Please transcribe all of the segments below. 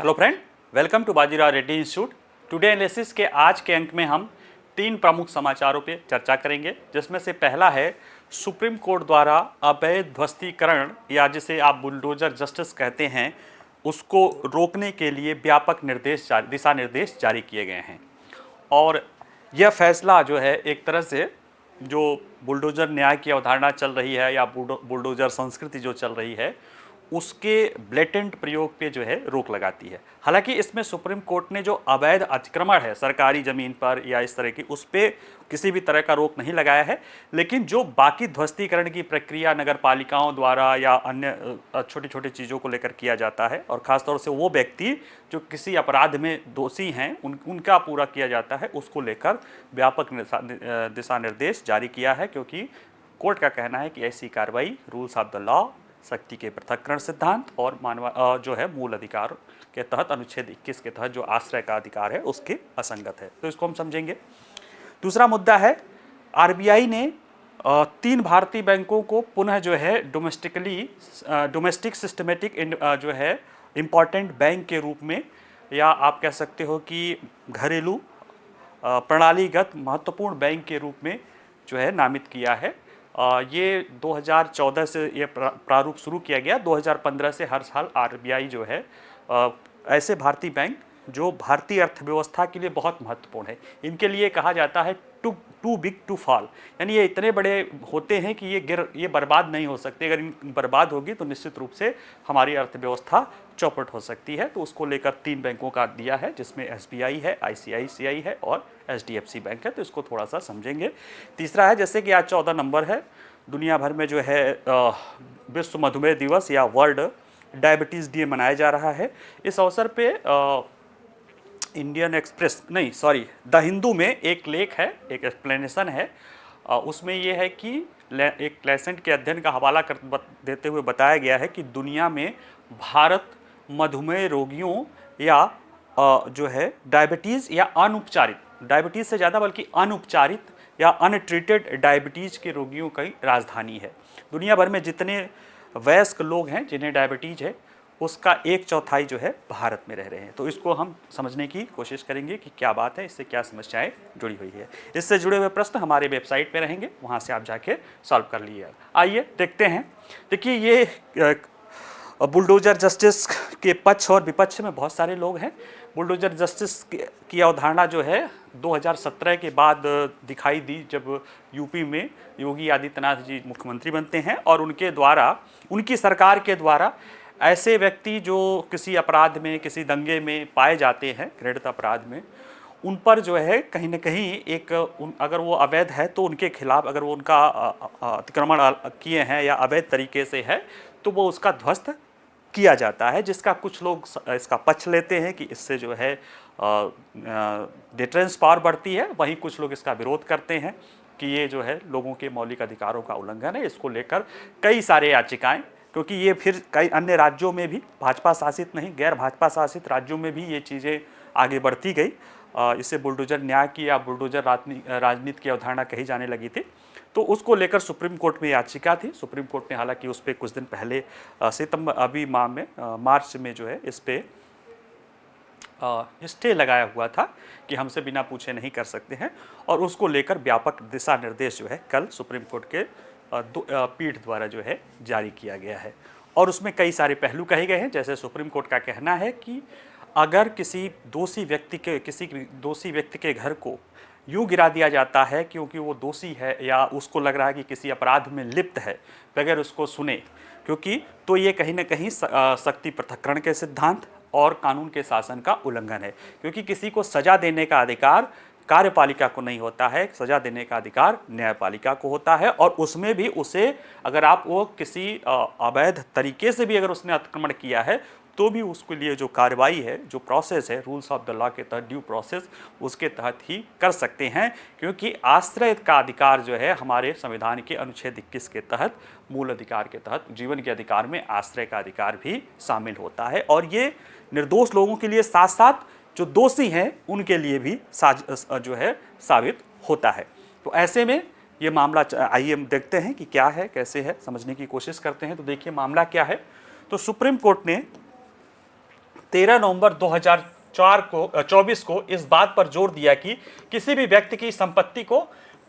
Hello friend, welcome to Bajirao Reddy institute. Today analysis के आज के अंक में हम 3 प्रमुख समाचारों पे चर्चा करेंगे, जिसमें से पहला है सुप्रीम कोर्ट द्वारा अवैध ध्वस्तीकरण या जिसे आप बुलडोजर जस्टिस कहते हैं उसको रोकने के लिए व्यापक दिशा निर्देश जारी किए गए हैं। और यह फैसला जो है एक तरह से जो बुलडोजर न्याय की अवधारणा चल रही है या बुलडोजर संस्कृति जो चल रही है उसके ब्लेटेंट प्रयोग पे जो है रोक लगाती है। हालांकि इसमें सुप्रीम कोर्ट ने जो अवैध अतिक्रमण है सरकारी ज़मीन पर या इस तरह की, उस पर किसी भी तरह का रोक नहीं लगाया है, लेकिन जो बाकी ध्वस्तीकरण की प्रक्रिया नगर पालिकाओं द्वारा या अन्य छोटी छोटी चीज़ों को लेकर किया जाता है और ख़ासतौर से वो व्यक्ति जो किसी अपराध में दोषी हैं उनका पूरा किया जाता है, उसको लेकर व्यापक दिशा निर्देश जारी किया है। क्योंकि कोर्ट का कहना है कि ऐसी कार्रवाई रूल्स ऑफ द लॉ, शक्ति के पृथक्करण सिद्धांत और जो है मूल अधिकार के तहत अनुच्छेद 21 के तहत जो आश्रय का अधिकार है उसके असंगत है। तो इसको हम समझेंगे। दूसरा मुद्दा है आरबीआई ने 3 भारतीय बैंकों को पुनः जो है डोमेस्टिक सिस्टमेटिक जो है इम्पॉर्टेंट बैंक के रूप में, या आप कह सकते हो कि घरेलू प्रणालीगत महत्वपूर्ण बैंक के रूप में जो है नामित किया है। ये 2014 से ये प्रारूप शुरू किया गया। 2015 से हर साल आरबीआई जो है ऐसे भारतीय बैंक जो भारतीय अर्थव्यवस्था के लिए बहुत महत्वपूर्ण है, इनके लिए कहा जाता है टू बिग टू फॉल, यानी ये इतने बड़े होते हैं कि ये बर्बाद नहीं हो सकते। अगर इन बर्बाद होगी तो निश्चित रूप से हमारी अर्थव्यवस्था चौपट हो सकती है। तो उसको लेकर 3 बैंकों का दिया है, जिसमें एसबीआई है, आईसीआईसीआई है और एचडीएफसी बैंक है। तो इसको थोड़ा सा समझेंगे। तीसरा है, जैसे कि आज 14 नंबर है, दुनिया भर में जो है विश्व मधुमेह दिवस या वर्ल्ड डायबिटीज़ डे मनाया जा रहा है। इस अवसर पे द हिंदू में एक लेख है, एक एक्सप्लेनेशन है। उसमें ये है कि एक लेसेंट के अध्ययन का हवाला देते हुए बताया गया है कि दुनिया में भारत मधुमेह रोगियों या जो है डायबिटीज़ या अनुपचारित, डायबिटीज़ से ज़्यादा बल्कि अनुपचारित या अनट्रीटेड डायबिटीज़ के रोगियों की राजधानी है। दुनिया भर में जितने वयस्क लोग हैं जिन्हें डायबिटीज़ है उसका 1/4 जो है भारत में रह रहे हैं। तो इसको हम समझने की कोशिश करेंगे कि क्या बात है, इससे क्या समस्याएं जुड़ी हुई है। इससे जुड़े हुए प्रश्न हमारे वेबसाइट पे रहेंगे, वहाँ से आप जाके सॉल्व कर लीजिएगा। आइए देखते हैं। देखिए, ये बुलडोजर जस्टिस के पक्ष और विपक्ष में बहुत सारे लोग हैं। बुलडोजर जस्टिस की अवधारणा जो है 2017 के बाद दिखाई दी, जब यूपी में योगी आदित्यनाथ जी मुख्यमंत्री बनते हैं और उनकी सरकार के द्वारा ऐसे व्यक्ति जो किसी अपराध में, किसी दंगे में पाए जाते हैं, घृणित अपराध में, उन पर जो है कहीं ना कहीं अगर वो अवैध है तो उनके खिलाफ, अगर वो उनका अतिक्रमण किए हैं या अवैध तरीके से है तो वो उसका ध्वस्त किया जाता है। जिसका कुछ लोग इसका पक्ष लेते हैं कि इससे जो है डिटरेंस पावर बढ़ती है, वहीं कुछ लोग इसका विरोध करते हैं कि ये जो है लोगों के मौलिक अधिकारों का उल्लंघन है। इसको लेकर कई सारे याचिकाएं, क्योंकि ये फिर कई अन्य राज्यों में भी, भाजपा शासित नहीं गैर भाजपा शासित राज्यों में भी ये चीज़ें आगे बढ़ती गई। इसे बुलडोजर न्याय की या बुलडोजर राजनीति की अवधारणा कही जाने लगी थी। तो उसको लेकर सुप्रीम कोर्ट में याचिका थी। सुप्रीम कोर्ट ने हालांकि उस पर कुछ दिन पहले मार्च में जो है इस पर स्टे लगाया हुआ था कि हमसे बिना पूछे नहीं कर सकते हैं, और उसको लेकर व्यापक दिशा निर्देश जो है कल सुप्रीम कोर्ट के पीठ द्वारा जो है जारी किया गया है। और उसमें कई सारे पहलू कहे गए हैं। जैसे सुप्रीम कोर्ट का कहना है कि अगर किसी दोषी व्यक्ति के घर को यूँ गिरा दिया जाता है क्योंकि वो दोषी है या उसको लग रहा है कि किसी अपराध में लिप्त है बगैर उसको सुने, तो ये कहीं ना कहीं शक्ति पृथक्करण के सिद्धांत और कानून के शासन का उल्लंघन है। क्योंकि किसी को सजा देने का अधिकार कार्यपालिका को नहीं होता है, सजा देने का अधिकार न्यायपालिका को होता है। और उसमें भी उसे अगर वो किसी अवैध तरीके से भी अगर उसने अतिक्रमण किया है तो भी उसके लिए जो कार्रवाई है, जो प्रोसेस है रूल्स ऑफ द लॉ के तहत, ड्यू प्रोसेस, उसके तहत ही कर सकते हैं। क्योंकि आश्रय का अधिकार जो है हमारे संविधान के अनुच्छेद 21 के तहत, मूल अधिकार के तहत, जीवन के अधिकार में आश्रय का अधिकार भी शामिल होता है। और ये निर्दोष लोगों के लिए साथ साथ जो दोषी हैं उनके लिए भी जो है साबित होता है। तो ऐसे में ये मामला, आइए हम देखते हैं कि क्या है, कैसे है, समझने की कोशिश करते हैं। तो देखिए मामला क्या है। तो सुप्रीम कोर्ट ने 13 नवंबर 2024 को इस बात पर जोर दिया कि किसी भी व्यक्ति की संपत्ति को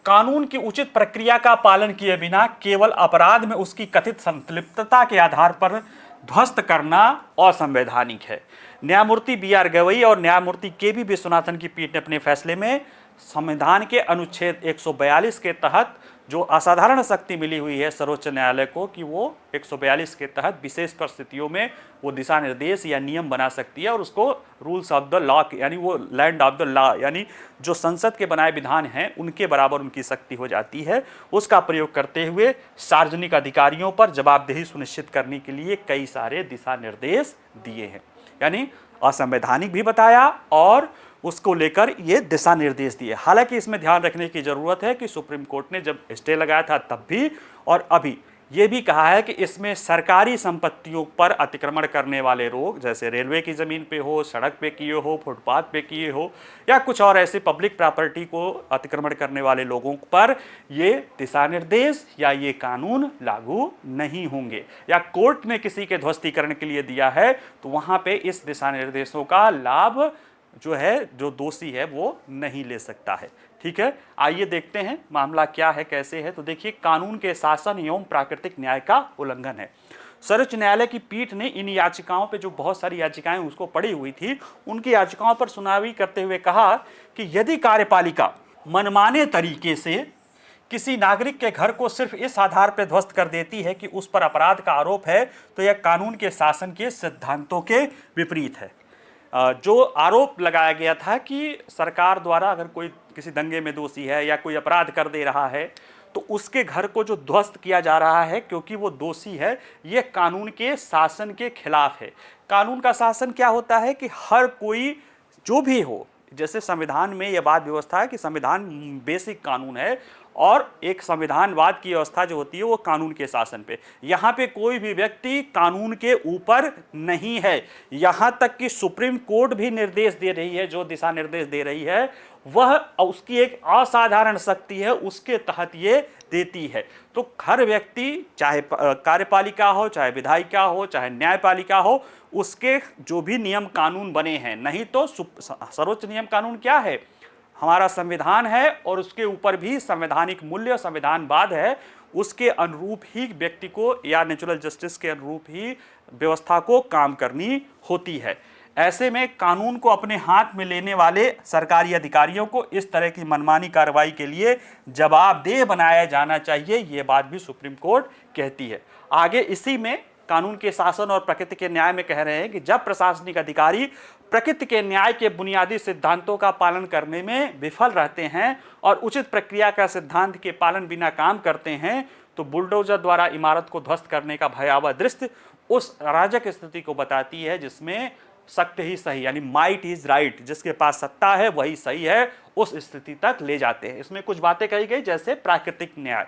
कानून की उचित प्रक्रिया का पालन किए बिना केवल अपराध में उसकी कथित संलिप्तता के आधार पर ध्वस्त करना असंवैधानिक है। न्यायमूर्ति बी.आर. गवई और न्यायमूर्ति के.बी. विश्वनाथन की पीठ ने अपने फैसले में संविधान के अनुच्छेद 142 के तहत जो असाधारण शक्ति मिली हुई है सर्वोच्च न्यायालय को कि वो 142 के तहत विशेष परिस्थितियों में वो दिशा निर्देश या नियम बना सकती है और उसको रूल्स ऑफ द लॉ यानी वो लैंड ऑफ द लॉ यानी जो संसद के बनाए विधान हैं उनके बराबर उनकी शक्ति हो जाती है, उसका प्रयोग करते हुए सार्वजनिक अधिकारियों पर जवाबदेही सुनिश्चित करने के लिए कई सारे दिशा निर्देश दिए हैं। यानी असंवैधानिक भी बताया और उसको लेकर ये दिशा निर्देश दिए। हालांकि इसमें ध्यान रखने की जरूरत है कि सुप्रीम कोर्ट ने जब स्टे लगाया था तब भी और अभी ये भी कहा है कि इसमें सरकारी संपत्तियों पर अतिक्रमण करने वाले लोग, जैसे रेलवे की ज़मीन पे हो, सड़क पे किए हो, फुटपाथ पे किए हो या कुछ और ऐसे पब्लिक प्रॉपर्टी को अतिक्रमण करने वाले लोगों पर ये दिशा निर्देश या ये कानून लागू नहीं होंगे। या कोर्ट ने किसी के ध्वस्तीकरण के लिए दिया है तो वहाँ पे इस दिशा निर्देशों का लाभ जो है जो दोषी है वो नहीं ले सकता है। ठीक है, आइए देखते हैं मामला क्या है, कैसे है। तो देखिए, कानून के शासन एवं प्राकृतिक न्याय का उल्लंघन है। सर्वोच्च न्यायालय की पीठ ने इन याचिकाओं पे जो बहुत सारी याचिकाएं उसको पड़ी हुई थी उनकी याचिकाओं पर सुनवाई करते हुए कहा कि यदि कार्यपालिका मनमाने तरीके से किसी नागरिक के घर को सिर्फ इस आधार पर ध्वस्त कर देती है कि उस पर अपराध का आरोप है तो यह कानून के शासन के सिद्धांतों के विपरीत है। जो आरोप लगाया गया था कि सरकार द्वारा अगर कोई किसी दंगे में दोषी है या कोई अपराध कर दे रहा है तो उसके घर को जो ध्वस्त किया जा रहा है क्योंकि वो दोषी है, ये कानून के शासन के खिलाफ है। कानून का शासन क्या होता है कि हर कोई जो भी हो, जैसे संविधान में यह बात व्यवस्था है कि संविधान बेसिक कानून है और एक संविधानवाद की व्यवस्था जो होती है वो कानून के शासन पे। यहाँ पे कोई भी व्यक्ति कानून के ऊपर नहीं है। यहाँ तक कि सुप्रीम कोर्ट भी निर्देश दे रही है, जो दिशा निर्देश दे रही है वह उसकी एक असाधारण शक्ति है, उसके तहत ये देती है। तो हर व्यक्ति, चाहे कार्यपालिका हो, चाहे विधायिका हो, चाहे न्यायपालिका हो, उसके जो भी नियम कानून बने हैं, नहीं तो सर्वोच्च नियम कानून क्या है, हमारा संविधान है और उसके ऊपर भी संवैधानिक मूल्य संविधानवाद है, उसके अनुरूप ही व्यक्ति को या नेचुरल जस्टिस के अनुरूप ही व्यवस्था को काम करनी होती है। ऐसे में कानून को अपने हाथ में लेने वाले सरकारी अधिकारियों को इस तरह की मनमानी कार्रवाई के लिए जवाबदेह बनाया जाना चाहिए, ये बात भी सुप्रीम कोर्ट कहती है। आगे इसी में कानून के शासन और प्रकृति के न्याय में कह रहे हैं कि जब प्रशासनिक अधिकारी प्रकृति के न्याय के बुनियादी सिद्धांतों का पालन करने में विफल रहते हैं और उचित प्रक्रिया का सिद्धांत के पालन बिना काम करते हैं तो बुलडोजर द्वारा इमारत को ध्वस्त करने का भयावह दृश्य उस अराजक स्थिति को बताती है जिसमें सत्य ही सही यानी माइट इज राइट, जिसके पास सत्ता है वही सही है, उस स्थिति तक ले जाते हैं। इसमें कुछ बातें कही गई जैसे प्राकृतिक न्याय,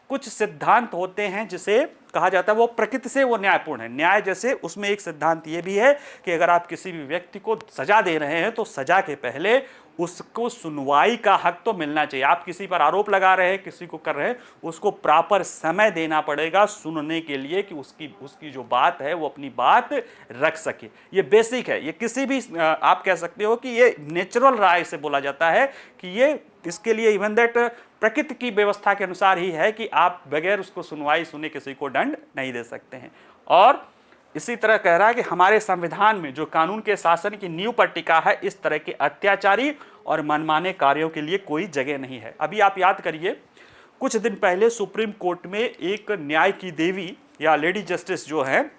कुछ सिद्धांत होते हैं जिसे कहा जाता है वो प्रकृति से वो न्यायपूर्ण है। न्याय जैसे उसमें एक सिद्धांत ये भी है कि अगर आप किसी भी व्यक्ति को सजा दे रहे हैं तो सजा के पहले उसको सुनवाई का हक तो मिलना चाहिए। आप किसी पर आरोप लगा रहे हैं, किसी को कर रहे हैं, उसको प्रॉपर समय देना पड़ेगा सुनने के लिए कि उसकी जो बात है वो अपनी बात रख सके। ये बेसिक है, ये किसी भी आप कह सकते हो कि ये नेचुरल राय से बोला जाता है कि ये इसके लिए इवन दैट प्रकृति की व्यवस्था के अनुसार ही है कि आप बगैर उसको सुनवाई सुने किसी को दंड नहीं दे सकते हैं। और इसी तरह कह रहा है कि हमारे संविधान में जो कानून के शासन की नींव पर टिका है, इस तरह के अत्याचारी और मनमाने कार्यों के लिए कोई जगह नहीं है। अभी आप याद करिए, कुछ दिन पहले सुप्रीम कोर्ट में एक न्याय की देवी या लेडी जस्टिस जो है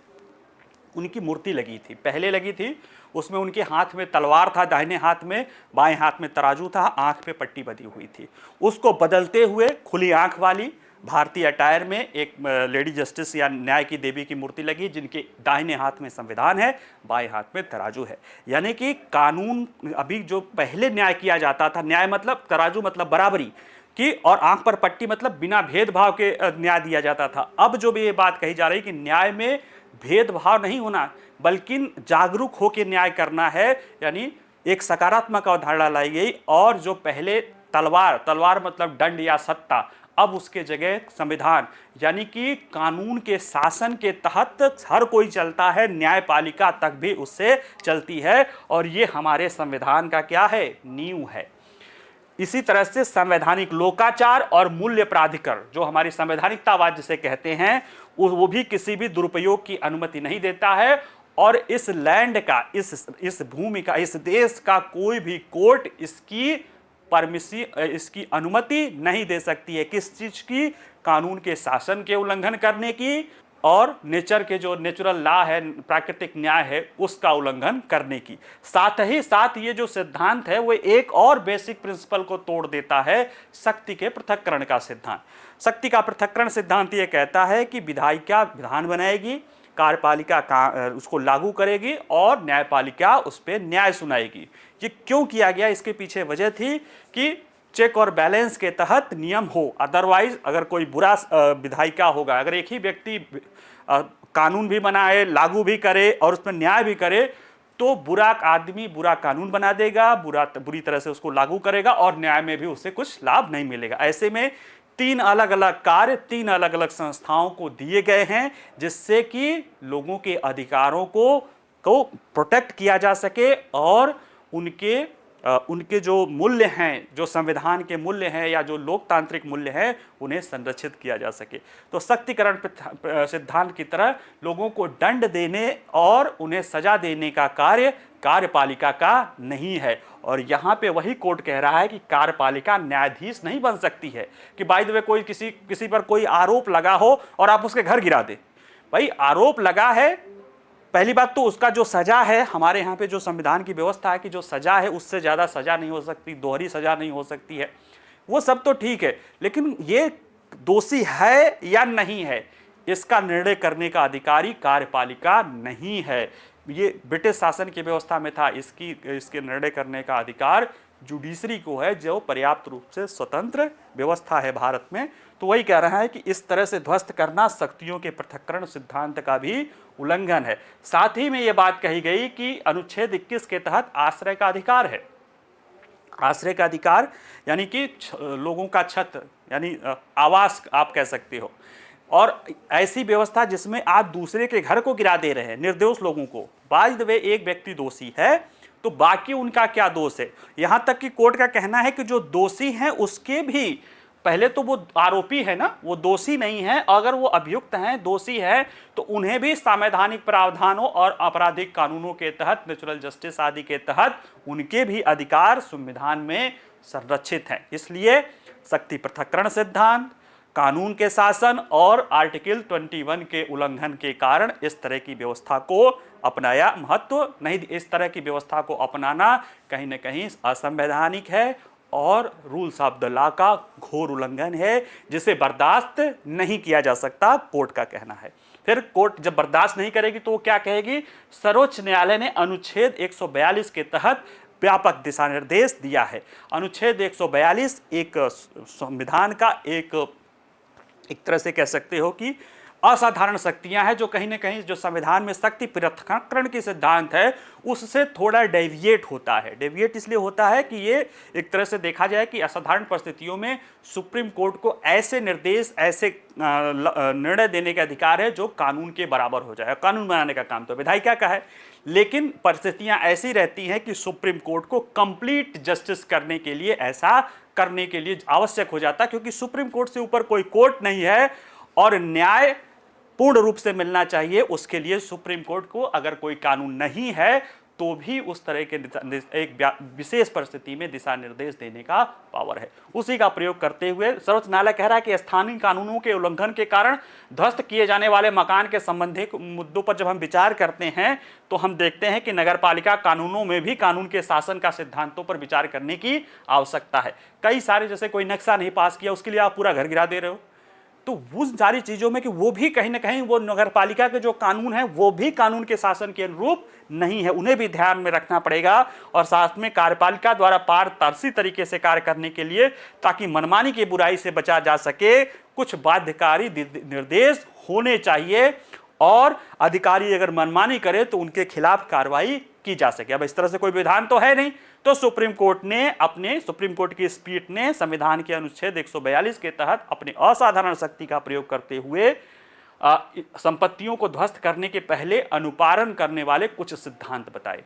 उनकी मूर्ति लगी थी, पहले लगी थी, उसमें उनके हाथ में तलवार था दाहिने हाथ में, बाएं हाथ में तराजू था, आंख पे पट्टी बंधी हुई थी। उसको बदलते हुए खुली आंख वाली भारतीय अटायर में एक लेडी जस्टिस या न्याय की देवी की मूर्ति लगी जिनके दाहिने हाथ में संविधान है, बाएं हाथ में तराजू है। यानी कि कानून, अभी जो पहले न्याय किया जाता था, न्याय मतलब तराजू मतलब बराबरी की और आंख पर पट्टी मतलब बिना भेदभाव के न्याय दिया जाता था। अब जो भी ये बात कही जा रही कि न्याय में भेदभाव नहीं होना बल्कि जागरूक होकर न्याय करना है, यानी एक सकारात्मक अवधारणा लाई गई। और जो पहले तलवार मतलब दंड या सत्ता, अब उसके जगह संविधान यानी कि कानून के शासन के तहत हर कोई चलता है, न्यायपालिका तक भी उससे चलती है, और ये हमारे संविधान का क्या है, नींव है। इसी तरह से संवैधानिक लोकाचार और मूल्य प्राधिकरण, जो हमारी संवैधानिकतावाद जिसे कहते हैं, वो भी किसी भी दुरुपयोग की अनुमति नहीं देता है, और इस लैंड का, इस भूमि का, इस देश का कोई भी कोर्ट इसकी अनुमति नहीं दे सकती है। किस चीज की, कानून के शासन के उल्लंघन करने की, और नेचर के जो नेचुरल लॉ है, प्राकृतिक न्याय है, उसका उल्लंघन करने की। साथ ही साथ ये जो सिद्धांत है वो एक और बेसिक प्रिंसिपल को तोड़ देता है, शक्ति के पृथक्करण का सिद्धांत। शक्ति का पृथक्करण सिद्धांत ये कहता है कि विधायिका विधान बनाएगी, कार्यपालिका उसको लागू करेगी, और न्यायपालिका उस पर न्याय सुनाएगी। ये क्यों किया गया, इसके पीछे वजह थी कि चेक और बैलेंस के तहत नियम हो। अदरवाइज अगर कोई बुरा विधायिका होगा, अगर एक ही व्यक्ति कानून भी बनाए, लागू भी करे और उसमें न्याय भी करे, तो बुरा आदमी बुरा कानून बना देगा, बुरी तरह से उसको लागू करेगा, और न्याय में भी उससे कुछ लाभ नहीं मिलेगा। ऐसे में 3 अलग अलग कार्य 3 अलग अलग संस्थाओं को दिए गए हैं, जिससे कि लोगों के अधिकारों को प्रोटेक्ट किया जा सके, और उनके जो मूल्य हैं, जो संविधान के मूल्य हैं या जो लोकतांत्रिक मूल्य हैं, उन्हें संरक्षित किया जा सके। तो शक्तिकरण सिद्धांत की तरह लोगों को दंड देने और उन्हें सजा देने का कार्य कार्यपालिका का नहीं है। और यहाँ पे वही कोर्ट कह रहा है कि कार्यपालिका न्यायाधीश नहीं बन सकती है कि बाय द वे कोई किसी पर कोई आरोप लगा हो और आप उसके घर गिरा दे। भाई आरोप लगा है, पहली बात तो उसका जो सजा है, हमारे यहाँ पे जो संविधान की व्यवस्था है कि जो सजा है उससे ज़्यादा सजा नहीं हो सकती, दोहरी सजा नहीं हो सकती है, वो सब तो ठीक है, लेकिन ये दोषी है या नहीं है इसका निर्णय करने का अधिकारी कार्यपालिका नहीं है। ये ब्रिटिश शासन की व्यवस्था में था, इसके निर्णय करने का अधिकार जुडिशरी को है, जो पर्याप्त रूप से स्वतंत्र व्यवस्था है भारत में। तो वही कह रहा है कि इस तरह से ध्वस्त करना शक्तियों के पृथक्करण सिद्धांत का भी उल्लंघन है। साथ ही में यह बात कही गई कि अनुच्छेद 21 के तहत आश्रय का अधिकार है। आश्रय का अधिकार यानी कि लोगों का छत यानी आवास आप कह सकते हो, और ऐसी व्यवस्था जिसमें आप दूसरे के घर को गिरा दे रहे हैं निर्दोष लोगों को। बाय द वे एक व्यक्ति दोषी है तो बाकी उनका क्या दोष है। यहां तक कि कोर्ट का कहना है कि जो दोषी हैं उसके भी, पहले तो वो आरोपी है ना, वो दोषी नहीं है, अगर वो अभियुक्त हैं, दोषी है, तो उन्हें भी संवैधानिक प्रावधानों और आपराधिक कानूनों के तहत, नेचुरल जस्टिस आदि के तहत उनके भी अधिकार संविधान में संरक्षित हैं। इसलिए शक्ति पृथक्करण सिद्धांत, कानून के शासन और आर्टिकल 21 के उल्लंघन के कारण इस तरह की व्यवस्था को अपनाया महत्व नहीं। इस तरह की व्यवस्था को अपनाना कहीं न कहीं असंवैधानिक है और रूल्स ऑफ द लॉ का घोर उल्लंघन है, जिसे बर्दाश्त नहीं किया जा सकता, कोर्ट का कहना है। फिर कोर्ट जब बर्दाश्त नहीं करेगी तो वो क्या कहेगी, सर्वोच्च न्यायालय ने अनुच्छेद 142 के तहत व्यापक दिशा निर्देश दिया है। अनुच्छेद 142 एक संविधान का एक तरह से कह सकते हो कि असाधारण शक्तियां हैं, जो कहीं ना कहीं जो संविधान में शक्ति पृथक्करण की सिद्धांत है उससे थोड़ा डेविएट होता है। डेविएट इसलिए होता है कि ये एक तरह से देखा जाए कि असाधारण परिस्थितियों में सुप्रीम कोर्ट को ऐसे निर्देश, ऐसे निर्णय देने का अधिकार है जो कानून के बराबर हो जाए। कानून बनाने का काम तो विधायिका का है, लेकिन परिस्थितियां ऐसी रहती हैं कि सुप्रीम कोर्ट को कंप्लीट जस्टिस करने के लिए, ऐसा करने के लिए आवश्यक हो जाता है, क्योंकि सुप्रीम कोर्ट से ऊपर कोई कोर्ट नहीं है और न्याय पूर्ण रूप से मिलना चाहिए। उसके लिए सुप्रीम कोर्ट को अगर कोई कानून नहीं है तो भी उस तरह के एक विशेष परिस्थिति में दिशा निर्देश देने का पावर है। उसी का प्रयोग करते हुए सर्वोच्च न्यायालय कह रहा है कि स्थानीय कानूनों के उल्लंघन के कारण ध्वस्त किए जाने वाले मकान के संबंधी मुद्दों पर जब हम विचार करते हैं तो हम देखते हैं कि नगरपालिका कानूनों में भी कानून के शासन का सिद्धांतों पर विचार करने की आवश्यकता है। कई सारे, जैसे कोई नक्शा नहीं पास किया उसके लिए आप पूरा घर गिरा दे रहे हो, तो उन सारी चीजों में कि वो भी कहीं ना कहीं वो नगरपालिका के जो कानून है वो भी कानून के शासन के अनुरूप नहीं है, उन्हें भी ध्यान में रखना पड़ेगा। और साथ में कार्यपालिका द्वारा पारदर्शी तरीके से कार्य करने के लिए, ताकि मनमानी की बुराई से बचा जा सके, कुछ बाध्यकारी निर्देश होने चाहिए और अधिकारी अगर मनमानी करे तो उनके खिलाफ कार्रवाई की जा सके। अब इस तरह से कोई विधान तो है नहीं, तो सुप्रीम कोर्ट की इस पीठ ने संविधान के अनुच्छेद 142 के तहत अपनी असाधारण शक्ति का प्रयोग करते हुए संपत्तियों को ध्वस्त करने के पहले अनुपालन करने वाले कुछ सिद्धांत बताए।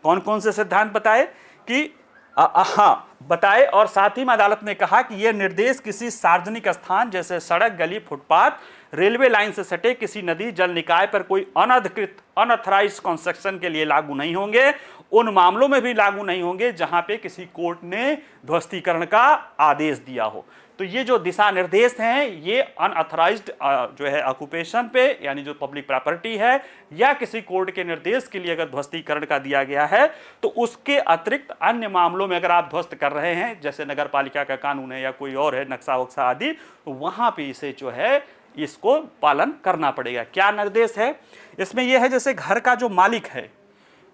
कौन कौन से सिद्धांत बताए कि बताए, और साथ ही में अदालत ने कहा कि यह निर्देश किसी सार्वजनिक स्थान जैसे सड़क, गली, फुटपाथ, रेलवे लाइन से सटे किसी नदी, जल निकाय पर कोई अनधिकृत अनऑथराइज्ड कंस्ट्रक्शन के लिए लागू नहीं होंगे। उन मामलों में भी लागू नहीं होंगे जहां पे किसी कोर्ट ने ध्वस्तीकरण का आदेश दिया हो। तो ये जो दिशा निर्देश हैं ये अनऑथराइज्ड जो है ऑक्यूपेशन पे, यानी जो पब्लिक प्रॉपर्टी है या किसी कोर्ट के निर्देश के लिए अगर ध्वस्तीकरण का दिया गया है तो उसके अतिरिक्त अन्य मामलों में अगर आप ध्वस्त कर रहे हैं, जैसे नगर पालिका का कानून है या कोई और है, नक्शा वक्शा आदि, तो वहां पे इसे जो है इसको पालन करना पड़ेगा। क्या निर्देश है इसमें? यह है जैसे घर का जो मालिक है,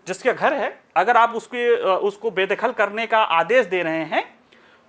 जिसके घर है, अगर आप उसको बेदखल करने का आदेश दे रहे हैं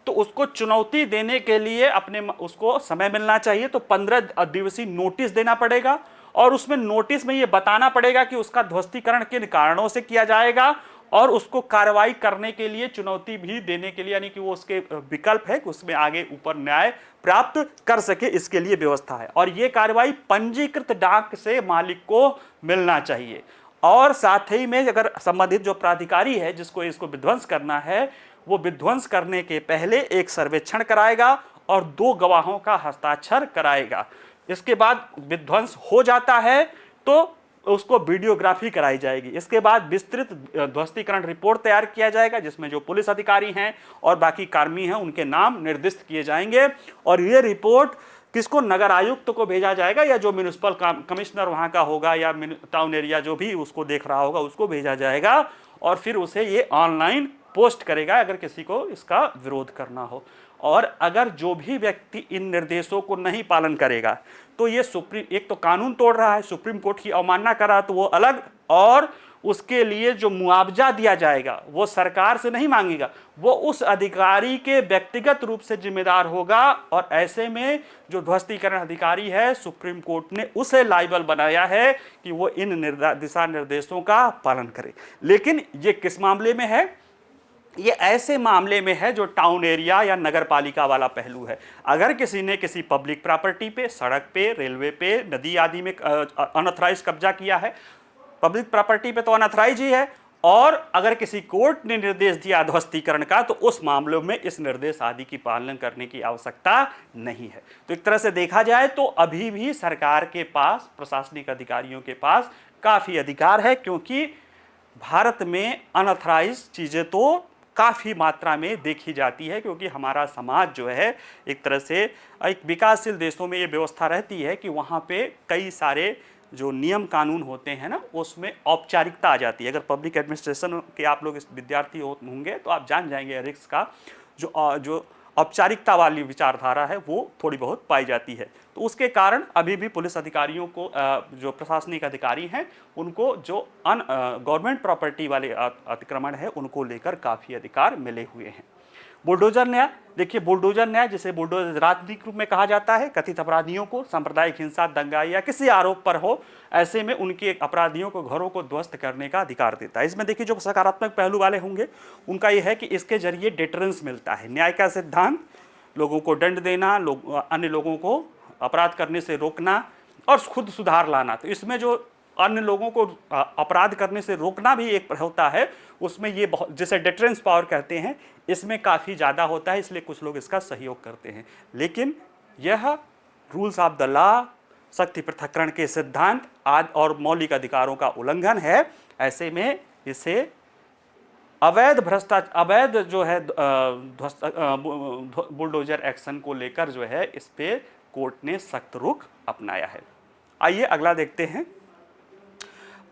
तो उसको चुनौती देने के लिए उसको समय मिलना चाहिए। तो 15 दिवसीय नोटिस देना पड़ेगा और उसमें नोटिस में ये बताना पड़ेगा कि उसका ध्वस्तीकरण किन कारणों से किया जाएगा और उसको कार्रवाई करने के लिए चुनौती भी देने के लिए, यानी कि वो उसके विकल्प है कि उसमें आगे ऊपर न्याय प्राप्त कर सके, इसके लिए व्यवस्था है। और ये कार्रवाई पंजीकृत डाक से मालिक को मिलना चाहिए। और साथ ही में अगर संबंधित जो प्राधिकारी है जिसको इसको विध्वंस करना है, वो विध्वंस करने के पहले एक सर्वेक्षण कराएगा और 2 गवाहों का हस्ताक्षर कराएगा। इसके बाद विध्वंस हो जाता है तो उसको वीडियोग्राफी कराई जाएगी। इसके बाद विस्तृत ध्वस्तीकरण रिपोर्ट तैयार किया जाएगा जिसमें जो पुलिस अधिकारी हैं और बाकी कर्मी हैं उनके नाम निर्दिष्ट किए जाएंगे और ये रिपोर्ट किसको? नगर आयुक्त को भेजा जाएगा या जो म्युनिसिपल कमिश्नर वहाँ का होगा या टाउन एरिया जो भी उसको देख रहा होगा उसको भेजा जाएगा और फिर उसे ये ऑनलाइन पोस्ट करेगा अगर किसी को इसका विरोध करना हो। और अगर जो भी व्यक्ति इन निर्देशों को नहीं पालन करेगा तो ये एक तो कानून तोड़ रहा है, सुप्रीम कोर्ट की अवमानना कर रहा है तो वो अलग, और उसके लिए जो मुआवजा दिया जाएगा वो सरकार से नहीं मांगेगा, वो उस अधिकारी के व्यक्तिगत रूप से जिम्मेदार होगा। और ऐसे में जो ध्वस्तीकरण अधिकारी है, सुप्रीम कोर्ट ने उसे लायबल बनाया है कि वो इन दिशा निर्देशों का पालन करे। लेकिन ये किस मामले में है? ये ऐसे मामले में है जो टाउन एरिया या नगर पालिका वाला पहलू है। अगर किसी ने किसी पब्लिक प्रॉपर्टी पे, सड़क पे, रेलवे पे, नदी आदि में अनऑथराइज्ड कब्जा किया है, पब्लिक प्रॉपर्टी पे तो अनऑथराइज ही है, और अगर किसी कोर्ट ने निर्देश दिया ध्वस्तीकरण का तो उस मामलों में इस निर्देश आदि की पालन करने की आवश्यकता नहीं है। तो एक तरह से देखा जाए तो अभी भी सरकार के पास, प्रशासनिक अधिकारियों के पास काफ़ी अधिकार है, क्योंकि भारत में अनऑथराइज चीज़ें तो काफ़ी मात्रा में देखी जाती है, क्योंकि हमारा समाज जो है एक तरह से, एक विकासशील देशों में ये व्यवस्था रहती है कि वहाँ पे कई सारे जो नियम कानून होते हैं ना, उसमें औपचारिकता आ जाती है। अगर पब्लिक एडमिनिस्ट्रेशन के आप लोग विद्यार्थी होंगे तो आप जान जाएंगे एरिक्स का जो औपचारिकता वाली विचारधारा है वो थोड़ी बहुत पाई जाती है। तो उसके कारण अभी भी पुलिस अधिकारियों को, जो प्रशासनिक अधिकारी हैं, उनको जो गवर्नमेंट प्रॉपर्टी वाले अतिक्रमण है उनको लेकर काफ़ी अधिकार मिले हुए हैं। बुलडोजर न्याय, देखिए बुलडोजर न्याय जिसे बुलडोजर राजनीतिक रूप में कहा जाता है, कथित अपराधियों को सांप्रदायिक हिंसा, दंगा या किसी आरोप पर हो, ऐसे में उनके अपराधियों को घरों को ध्वस्त करने का अधिकार देता है। इसमें देखिए जो सकारात्मक पहलू वाले होंगे उनका यह है कि इसके जरिए डिटरेंस मिलता है। न्याय का सिद्धांत, लोगों को दंड देना, अन्य लोगों को अपराध करने से रोकना और खुद सुधार लाना। तो इसमें जो अन्य लोगों को अपराध करने से रोकना भी एक होता है, उसमें ये बहुत, जिसे डिटरेंस पावर कहते हैं, इसमें काफ़ी ज़्यादा होता है, इसलिए कुछ लोग इसका सहयोग करते हैं। लेकिन यह रूल्स ऑफ द लॉ, शक्ति पृथक्करण के सिद्धांत आदि और मौलिक अधिकारों का उल्लंघन है। ऐसे में इसे अवैध जो है बुलडोजर एक्शन को लेकर जो है इस पे कोर्ट ने सख्त रुख अपनाया है। आइए अगला देखते हैं।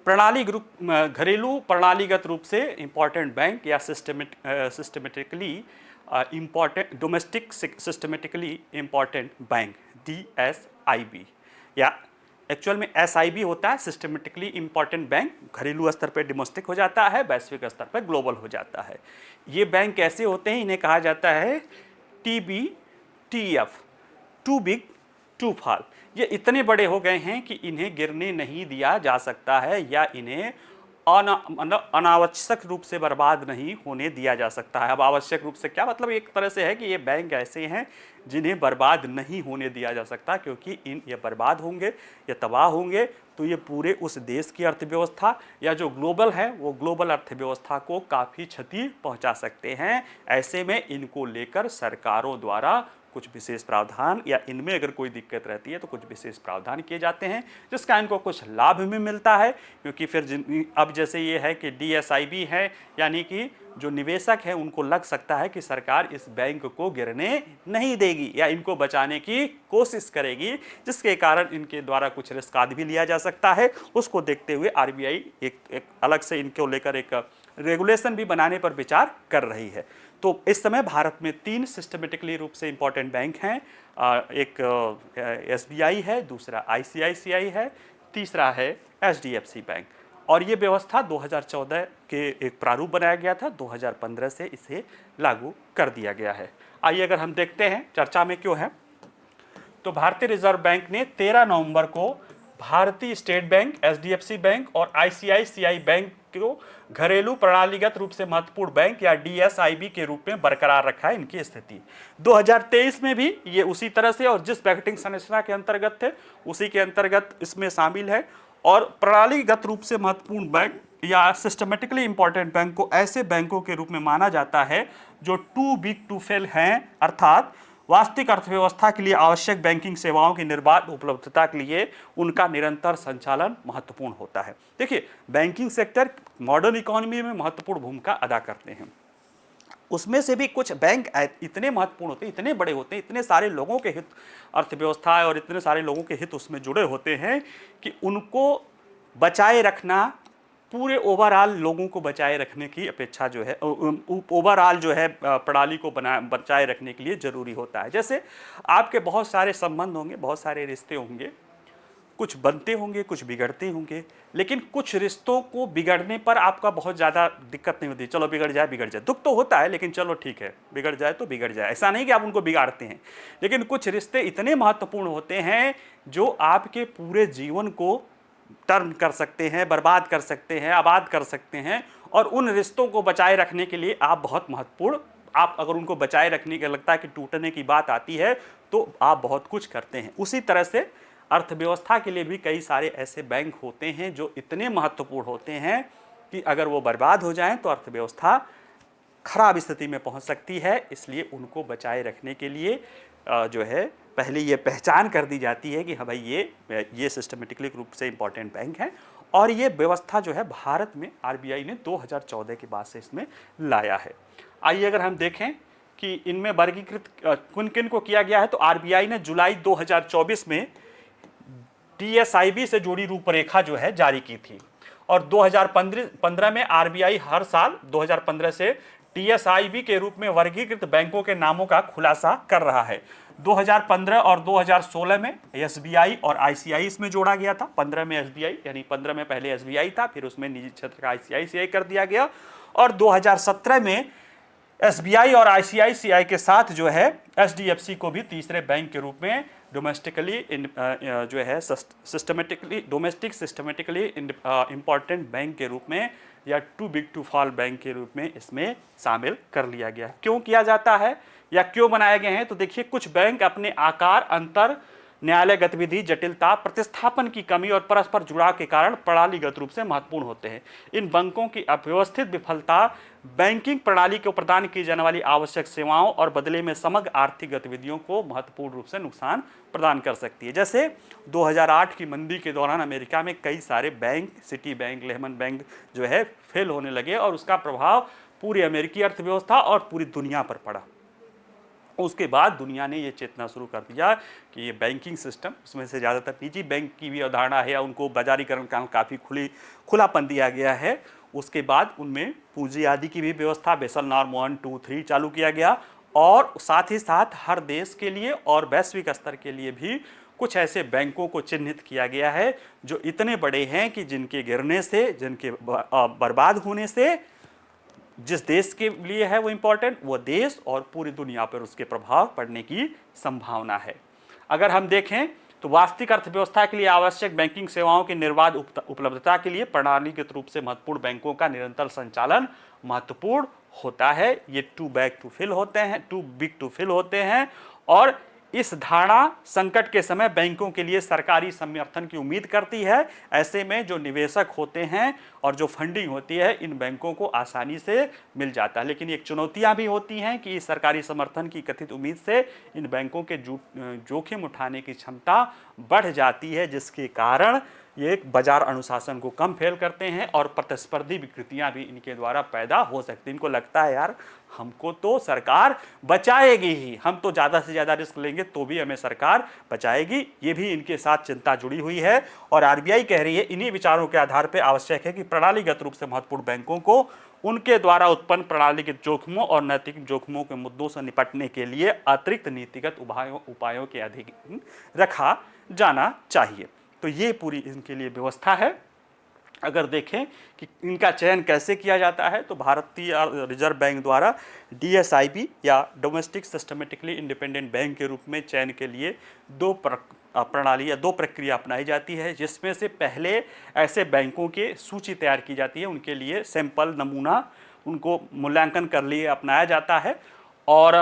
घरेलू प्रणालीगत रूप से इंपॉर्टेंट बैंक या systematically important domestic systematically important bank, DSIB, या एक्चुअल में SIB होता है, सिस्टमेटिकली इंपॉर्टेंट बैंक। घरेलू स्तर पर डोमेस्टिक हो जाता है, वैश्विक स्तर पर ग्लोबल हो जाता है। ये बैंक कैसे होते हैं? इन्हें कहा जाता है TBTF, too big to fall. ये इतने बड़े हो गए हैं कि इन्हें गिरने नहीं दिया जा सकता है या इन्हें मतलब अनावश्यक रूप से बर्बाद नहीं होने दिया जा सकता है। अब आवश्यक रूप से क्या मतलब, एक तरह से है कि ये बैंक ऐसे हैं जिन्हें बर्बाद नहीं होने दिया जा सकता, क्योंकि ये बर्बाद होंगे, ये तबाह होंगे तो ये पूरे उस देश की अर्थव्यवस्था या जो ग्लोबल है वो ग्लोबल अर्थव्यवस्था को काफ़ी क्षति पहुंचा सकते हैं। ऐसे में इनको लेकर सरकारों द्वारा कुछ विशेष प्रावधान या इनमें अगर कोई दिक्कत रहती है तो कुछ विशेष प्रावधान किए जाते हैं, जिसका इनको कुछ लाभ भी मिलता है। क्योंकि फिर अब जैसे ये है कि DSIB है, यानी कि जो निवेशक है उनको लग सकता है कि सरकार इस बैंक को गिरने नहीं देगी या इनको बचाने की कोशिश करेगी, जिसके कारण इनके द्वारा कुछ रिस्क आदि भी लिया जा सकता है। उसको देखते हुए RBI एक अलग से इनको लेकर एक रेगुलेशन भी बनाने पर विचार कर रही है। तो इस समय भारत में 3 सिस्टमेटिकली रूप से इंपॉर्टेंट बैंक हैं। एक SBI है, दूसरा ICICI है, तीसरा है HDFC बैंक। और ये व्यवस्था 2014 के एक प्रारूप बनाया गया था, 2015 से इसे लागू कर दिया गया है। आइए अगर हम देखते हैं चर्चा में क्यों है, तो भारतीय रिजर्व बैंक ने 13 नवंबर को भारतीय स्टेट बैंक, HDFC बैंक और ICICI बैंक को घरेलू प्रणालीगत रूप से महत्वपूर्ण बैंक या DSIB के रूप में बरकरार रखा है। इनकी स्थिति 2023 में भी ये उसी तरह से और जिस बैंकिंग संरचना के अंतर्गत थे उसी के अंतर्गत इसमें शामिल है। और प्रणालीगत रूप से महत्वपूर्ण बैंक या सिस्टमेटिकली इंपॉर्टेंट बैंक को ऐसे बैंकों के रूप में माना जाता है जो टू बिग टू फेल हैं, अर्थात वास्तविक अर्थव्यवस्था के लिए आवश्यक बैंकिंग सेवाओं की निर्बाध उपलब्धता के लिए उनका निरंतर संचालन महत्वपूर्ण होता है। देखिए, बैंकिंग सेक्टर मॉडर्न इकोनॉमी में महत्वपूर्ण भूमिका अदा करते हैं। उसमें से भी कुछ बैंक इतने महत्वपूर्ण होते हैं, इतने बड़े होते हैं, इतने सारे लोगों के हित अर्थव्यवस्था और इतने सारे लोगों के हित उसमें जुड़े होते हैं कि उनको बचाए रखना, पूरे ओवरऑल लोगों को बचाए रखने की अपेक्षा जो है, ओवरऑल जो है प्रणाली को बचाए रखने के लिए ज़रूरी होता है। जैसे आपके बहुत सारे संबंध होंगे, बहुत सारे रिश्ते होंगे, कुछ बनते होंगे, कुछ बिगड़ते होंगे, लेकिन कुछ रिश्तों को बिगड़ने पर आपका बहुत ज़्यादा दिक्कत नहीं होती। चलो बिगड़ जाए, दुख तो होता है लेकिन चलो ठीक है, बिगड़ जाए तो बिगड़ जाए, ऐसा नहीं कि आप उनको बिगाड़ते हैं। लेकिन कुछ रिश्ते इतने महत्वपूर्ण होते हैं जो आपके पूरे जीवन को टर्न कर सकते हैं, बर्बाद कर सकते हैं, आबाद कर सकते हैं। और उन रिश्तों को बचाए रखने के लिए आप बहुत महत्वपूर्ण, आप अगर उनको बचाए रखने के लगता है कि टूटने की बात आती है तो आप बहुत कुछ करते हैं। उसी तरह से अर्थव्यवस्था के लिए भी कई सारे ऐसे बैंक होते हैं जो इतने महत्वपूर्ण होते हैं कि अगर वो बर्बाद हो जाएं तो अर्थव्यवस्था खराब स्थिति में पहुंच सकती है। इसलिए उनको बचाए रखने के लिए जो है पहले ये पहचान कर दी जाती है कि हाँ भाई ये सिस्टमेटिकली रूप से इंपॉर्टेंट बैंक हैं। और ये व्यवस्था जो है भारत में RBI ने 2014 के बाद से इसमें लाया है। आइए अगर हम देखें कि इनमें वर्गीकृत किन किन को किया गया है, तो RBI ने जुलाई 2024 में DSIB से जुड़ी रूपरेखा जो है जारी की थी। और 2015 में RBI हर साल 2015 से DSIB के रूप में वर्गीकृत बैंकों के नामों का खुलासा कर रहा है। 2015 और 2016 में SBI और ICI इसमें जोड़ा गया था। 15 में SBI, यानी 15 में पहले SBI था, फिर उसमें निजी क्षेत्र का ICICI कर दिया गया। और 2017 में SBI और ICICI के साथ जो है HDFC को भी तीसरे बैंक के रूप में डोमेस्टिकली जो है सिस्टमेटिकली इम्पॉर्टेंट बैंक के रूप में या too big to fall bank के रूप में इसमें शामिल कर लिया गया। क्यों किया जाता है या क्यों बनाए गए हैं, तो देखिए, कुछ बैंक अपने आकार, अंतर, न्यायालय गतिविधि, जटिलता, प्रतिस्थापन की कमी और परस्पर जुड़ाव के कारण प्रणालीगत रूप से महत्वपूर्ण होते हैं। इन बैंकों की अव्यवस्थित विफलता बैंकिंग प्रणाली को प्रदान की जाने वाली आवश्यक सेवाओं और बदले में समग्र आर्थिक गतिविधियों को महत्वपूर्ण रूप से नुकसान प्रदान कर सकती है। जैसे 2008 की मंदी के दौरान अमेरिका में कई सारे bank, city bank, Lehman bank जो है फेल होने लगे और उसका प्रभाव पूरी अमेरिकी अर्थव्यवस्था और पूरी दुनिया पर पड़ा। उसके बाद दुनिया ने ये चेतना शुरू कर दिया कि ये बैंकिंग सिस्टम, उसमें से ज़्यादातर निजी बैंक की भी अवधारणा है या उनको बाजारीकरण का काफ़ी खुलापन दिया गया है। उसके बाद उनमें पूंजी आदि की भी व्यवस्था, बेसल नॉर्म 1, 2, 3 चालू किया गया। और साथ ही साथ हर देश के लिए और वैश्विक स्तर के लिए भी कुछ ऐसे बैंकों को चिन्हित किया गया है जो इतने बड़े हैं कि जिनके गिरने से, जिनके बर्बाद होने से जिस देश के लिए है वो इम्पोर्टेंट, वो देश और पूरी दुनिया पर उसके प्रभाव पड़ने की संभावना है। अगर हम देखें तो वास्तविक अर्थव्यवस्था के लिए आवश्यक बैंकिंग सेवाओं की निर्बाध उपलब्धता के लिए प्रणालीगत रूप से महत्वपूर्ण बैंकों का निरंतर संचालन महत्वपूर्ण होता है। ये टू बिग टू फिल होते हैं और इस धारणा संकट के समय बैंकों के लिए सरकारी समर्थन की उम्मीद करती है। ऐसे में जो निवेशक होते हैं और जो फंडिंग होती है इन बैंकों को आसानी से मिल जाता है। लेकिन एक चुनौतियां भी होती हैं कि सरकारी समर्थन की कथित उम्मीद से इन बैंकों के जोखिम उठाने की क्षमता बढ़ जाती है, जिसके कारण ये एक बाजार अनुशासन को कम फेल करते हैं और प्रतिस्पर्धी विकृतियां भी इनके द्वारा पैदा हो सकती हैं। इनको लगता है यार हमको तो सरकार बचाएगी ही, हम तो ज़्यादा से ज़्यादा रिस्क लेंगे तो भी हमें सरकार बचाएगी। ये भी इनके साथ चिंता जुड़ी हुई है और आरबीआई कह रही है इन्हीं विचारों के आधार पर आवश्यक है कि प्रणालीगत रूप से महत्वपूर्ण बैंकों को उनके द्वारा उत्पन्न प्रणालीगत जोखिमों और नैतिक जोखिमों के मुद्दों से निपटने के लिए अतिरिक्त नीतिगत उपायों के अधीन रखा जाना चाहिए। तो ये पूरी इनके लिए व्यवस्था है। अगर देखें कि इनका चयन कैसे किया जाता है तो भारतीय रिजर्व बैंक द्वारा डीएसआईबी या डोमेस्टिक सिस्टमेटिकली इंडिपेंडेंट बैंक के रूप में चयन के लिए दो प्रक्रिया अपनाई जाती है, जिसमें से पहले ऐसे बैंकों की सूची तैयार की जाती है, उनके लिए सैंपल नमूना उनको मूल्यांकन कर लिए अपनाया जाता है। और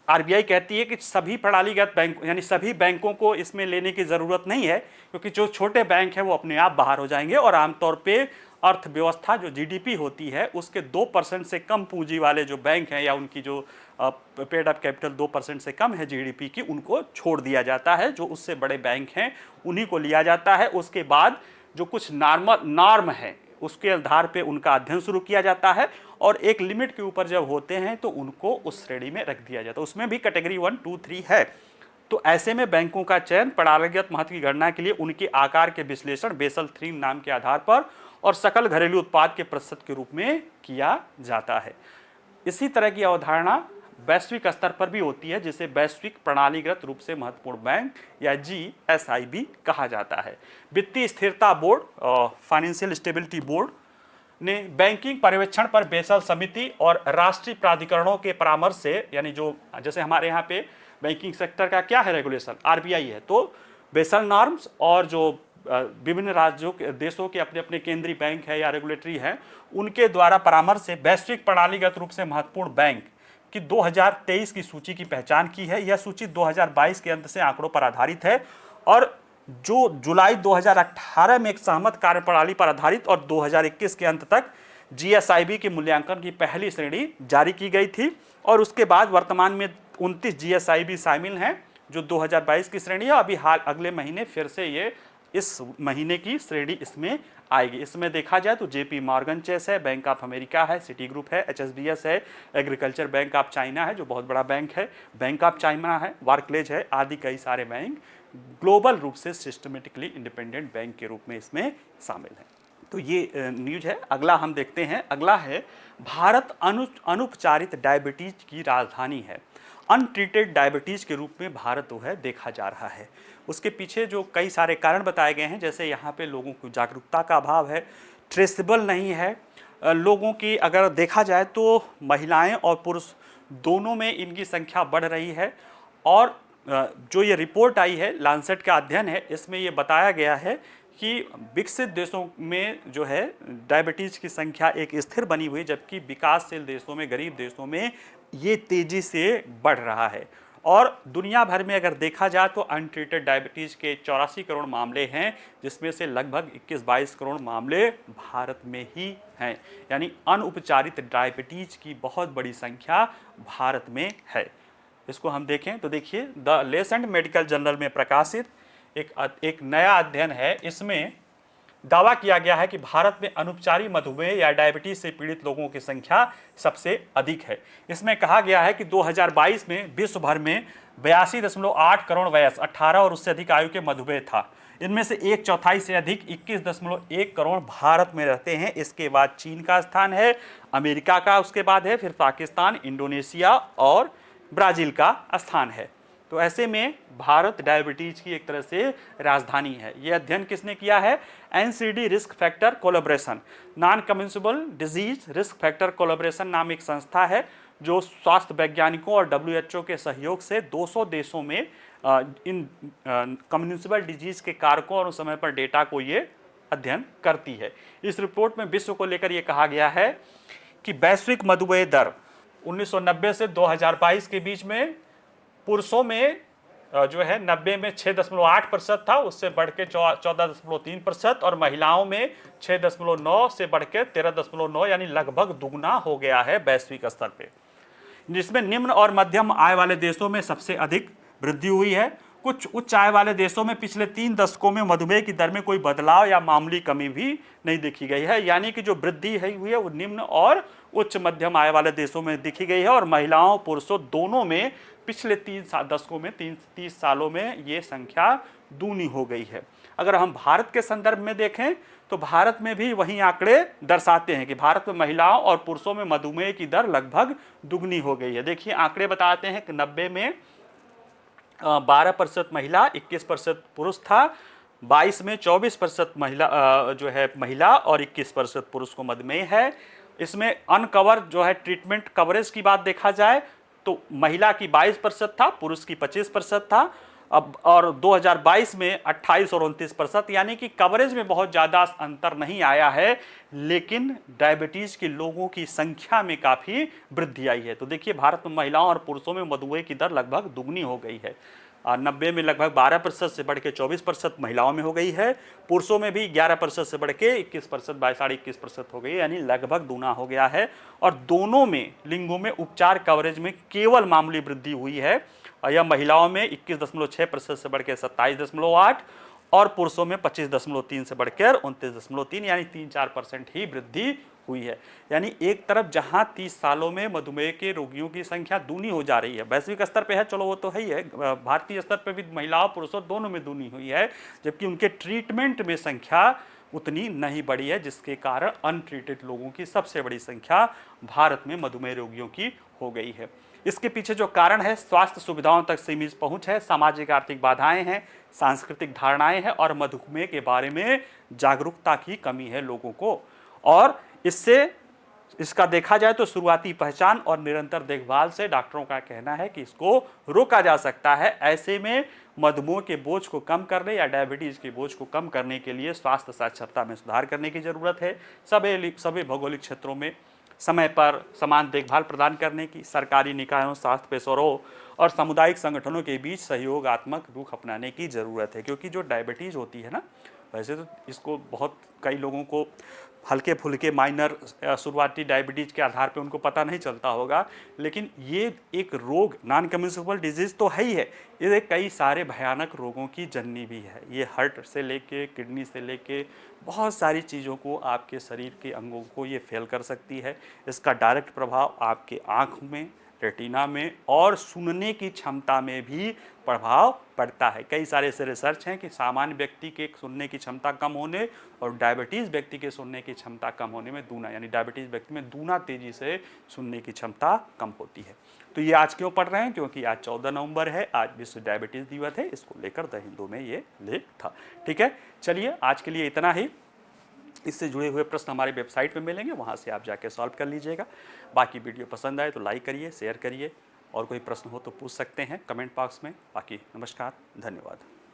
आरबीआई कहती है कि सभी प्रणालीगत बैंक यानी सभी बैंकों को इसमें लेने की ज़रूरत नहीं है, क्योंकि जो छोटे बैंक हैं वो अपने आप बाहर हो जाएंगे और आमतौर पे अर्थव्यवस्था जो जीडीपी होती है उसके 2% से कम पूंजी वाले जो बैंक हैं या उनकी जो पेड अप कैपिटल 2% से कम है जीडीपी की, उनको छोड़ दिया जाता है। जो उससे बड़े बैंक हैं उन्हीं को लिया जाता है। उसके बाद जो कुछ नॉर्म है उसके आधार पे उनका अध्ययन शुरू किया जाता है और एक लिमिट के ऊपर जब होते हैं तो उनको उस श्रेणी में रख दिया जाता है। उसमें भी कैटेगरी 1, 2, 3 है। तो ऐसे में बैंकों का चयन प्रणालीगत महत्व की गणना के लिए उनके आकार के विश्लेषण बेसल 3 नाम के आधार पर और सकल घरेलू उत्पाद के प्रतिशत के रूप में किया जाता है। इसी तरह की अवधारणा वैश्विक स्तर पर भी होती है, जिसे वैश्विक प्रणालीगत रूप से महत्वपूर्ण बैंक या GSIB कहा जाता है। वित्तीय स्थिरता बोर्ड फाइनेंशियल स्टेबिलिटी बोर्ड ने बैंकिंग पर्यवेक्षण पर बेसल समिति और राष्ट्रीय प्राधिकरणों के परामर्श से, यानी जो जैसे हमारे यहाँ पे बैंकिंग सेक्टर का क्या है रेगुलेशन, आरबीआई है, तो बेसल नॉर्म्स और जो विभिन्न राज्यों के देशों के अपने अपने केंद्रीय बैंक है या रेगुलेटरी है उनके द्वारा परामर्श से वैश्विक प्रणालीगत रूप से महत्वपूर्ण बैंक की 2023 की सूची की पहचान की है। यह सूची 2022 के अंत से आंकड़ों पर आधारित है और जो जुलाई 2018 में एक सहमत कार्यप्रणाली पर आधारित और 2021 के अंत तक GSIB के मूल्यांकन की पहली श्रेणी जारी की गई थी और उसके बाद वर्तमान में 29 GSIB शामिल हैं जो 2022 की श्रेणी है। अभी हाल अगले महीने फिर से ये इस महीने की श्रेणी इसमें आएगी। इसमें देखा जाए तो JP मॉर्गन चेस है, बैंक ऑफ अमेरिका है, सिटी ग्रुप है, HSBC है, एग्रीकल्चर बैंक ऑफ चाइना है जो बहुत बड़ा बैंक है, बैंक ऑफ चाइना है, बार्कलेज है, आदि कई सारे बैंक ग्लोबल रूप से सिस्टमेटिकली इंडिपेंडेंट बैंक के रूप में इसमें शामिल है। तो ये न्यूज है। अगला हम देखते हैं। अगला है भारत अनुपचारित डायबिटीज की राजधानी है। अनट्रीटेड डायबिटीज के रूप में भारत जो है देखा जा रहा है। उसके पीछे जो कई सारे कारण बताए गए हैं, जैसे यहाँ पे लोगों को जागरूकता का अभाव है, ट्रेसेबल नहीं है, लोगों की अगर देखा जाए तो महिलाएं और पुरुष दोनों में इनकी संख्या बढ़ रही है। और जो ये रिपोर्ट आई है, लांसेट का अध्ययन है, इसमें ये बताया गया है कि विकसित देशों में जो है डायबिटीज़ की संख्या एक स्थिर बनी हुई, जबकि विकासशील देशों में, गरीब देशों में ये तेज़ी से बढ़ रहा है। और दुनिया भर में अगर देखा जाए तो अनट्रीटेड डायबिटीज़ के 84 करोड़ मामले हैं, जिसमें से लगभग 21-22 करोड़ मामले भारत में ही हैं। यानी अनउपचारित डायबिटीज़ की बहुत बड़ी संख्या भारत में है। इसको हम देखें तो देखिए, द लेसेंट मेडिकल जर्नल में प्रकाशित एक नया अध्ययन है। इसमें दावा किया गया है कि भारत में अनउपचारित मधुमेह या डायबिटीज से पीड़ित लोगों की संख्या सबसे अधिक है। इसमें कहा गया है कि 2022 में विश्व भर में 82.8 करोड़ वयस्क 18 और उससे अधिक आयु के मधुमेह था। इनमें से 1/4 से अधिक 21.1 करोड़ भारत में रहते हैं। इसके बाद चीन का स्थान है, अमेरिका का उसके बाद है, फिर पाकिस्तान, इंडोनेशिया और ब्राज़ील का स्थान है। तो ऐसे में भारत डायबिटीज की एक तरह से राजधानी है। ये अध्ययन किसने किया है? NCD risk factor collaboration, non communicable disease risk factor collaboration नाम एक संस्था है जो स्वास्थ्य वैज्ञानिकों और WHO के सहयोग से 200 देशों में इन कम्युनिकेबल डिजीज के कारकों और उस समय पर डेटा को ये अध्ययन करती है। इस रिपोर्ट में विश्व को लेकर ये कहा गया है कि वैश्विक मधुमेह दर 1990 से 2022 के बीच में पुरुषों में जो है 90 में 6.8% था, उससे बढ़ के 14.3%, और महिलाओं में 6.9 से बढ़ के 13.9, यानी लगभग दुगना हो गया है वैश्विक स्तर पे, जिसमें निम्न और मध्यम आय वाले देशों में सबसे अधिक वृद्धि हुई है। कुछ उच्च आय वाले देशों में पिछले 3 दशकों में मधुमेह की दर में कोई बदलाव या मामूली कमी भी नहीं देखी गई है, यानी कि जो वृद्धि हुई है वो निम्न और उच्च मध्यम आय वाले देशों में दिखी गई है, और महिलाओं पुरुषों दोनों में पिछले 3 दशकों में 30 सालों में ये संख्या दूनी हो गई है। अगर हम भारत के संदर्भ में देखें तो भारत में भी वही आंकड़े दर्शाते हैं कि भारत में महिलाओं और पुरुषों में मधुमेह की दर लगभग दुगनी हो गई है। देखिए आंकड़े बताते हैं कि 90 में 12% महिला, 21% पुरुष था, 22 में 24% महिला और 21% पुरुष को मधुमेह है। इसमें अनकवर जो है ट्रीटमेंट कवरेज की बात देखा जाए तो महिला की 22% था, पुरुष की 25% था, अब और 2022 में 28 और 29%, यानी कि कवरेज में बहुत ज़्यादा अंतर नहीं आया है, लेकिन डायबिटीज़ के लोगों की संख्या में काफ़ी वृद्धि आई है। तो देखिए भारत में महिलाओं और पुरुषों में मधुमेह की दर लगभग दुगनी हो गई है। 90 में लगभग 12% से बढ़ के 24% महिलाओं में हो गई है, पुरुषों में भी 11% से बढ़ के 21%, 22-21% हो गई है, यानी लगभग दूना हो गया है। और दोनों में लिंगों में उपचार कवरेज में केवल मामूली वृद्धि हुई है, यह महिलाओं में 21.6% से बढ़ के 27.8 और पुरुषों में 25.3 से बढ़कर 29.3, यानी 3-4% ही वृद्धि हुई है। यानी एक तरफ जहां 30 सालों में मधुमेह के रोगियों की संख्या दूनी हो जा रही है, वैश्विक स्तर पे है, चलो वो तो है ही है, भारतीय स्तर पे भी महिलाओं पुरुषों दोनों में दूनी हुई है, जबकि उनके ट्रीटमेंट में संख्या उतनी नहीं बढ़ी है, जिसके कारण अनट्रीटेड लोगों की सबसे बड़ी संख्या भारत में मधुमेह रोगियों की हो गई है। इसके पीछे जो कारण है, स्वास्थ्य सुविधाओं तक सीमित पहुंच है, सामाजिक आर्थिक बाधाएं हैं, सांस्कृतिक धारणाएं हैं और मधुमेह के बारे में जागरूकता की कमी है लोगों को। और इसका देखा जाए तो शुरुआती पहचान और निरंतर देखभाल से डॉक्टरों का कहना है कि इसको रोका जा सकता है। ऐसे में मधुमेह के बोझ को कम करने या डायबिटीज़ के बोझ को कम करने के लिए स्वास्थ्य साक्षरता में सुधार करने की ज़रूरत है। सभी भौगोलिक क्षेत्रों में समय पर समान देखभाल प्रदान करने की, सरकारी निकायों, स्वास्थ्य पेशेवरों और सामुदायिक संगठनों के बीच सहयोगात्मक रुख अपनाने की ज़रूरत है। क्योंकि जो डायबिटीज़ होती है ना, वैसे तो इसको बहुत कई लोगों को हल्के फुल्के माइनर शुरुआती डायबिटीज़ के आधार पे उनको पता नहीं चलता होगा, लेकिन ये एक रोग नॉन कम्युनिकेबल डिजीज़ तो है ही है, ये कई सारे भयानक रोगों की जननी भी है। ये हार्ट से लेके किडनी से लेके बहुत सारी चीज़ों को, आपके शरीर के अंगों को ये फेल कर सकती है। इसका डायरेक्ट प्रभाव आपके आँख में, रेटिना में और सुनने की क्षमता में भी प्रभाव पड़ता है। कई सारे ऐसे रिसर्च हैं कि सामान्य व्यक्ति के सुनने की क्षमता कम होने और डायबिटीज़ व्यक्ति के सुनने की क्षमता कम होने में दूना, यानी डायबिटीज़ व्यक्ति में दूना तेज़ी से सुनने की क्षमता कम होती है। तो ये आज क्यों पढ़ रहे हैं? क्योंकि आज 14 नवंबर है, आज विश्व डायबिटीज़ दिवस है, इसको लेकर द हिंदू में ये लेख था। ठीक है, चलिए आज के लिए इतना ही। इससे जुड़े हुए प्रश्न हमारी वेबसाइट पे मिलेंगे, वहाँ से आप जाके सॉल्व कर लीजिएगा। बाकी वीडियो पसंद आए तो लाइक करिए, शेयर करिए, और कोई प्रश्न हो तो पूछ सकते हैं कमेंट बॉक्स में। बाकी नमस्कार, धन्यवाद।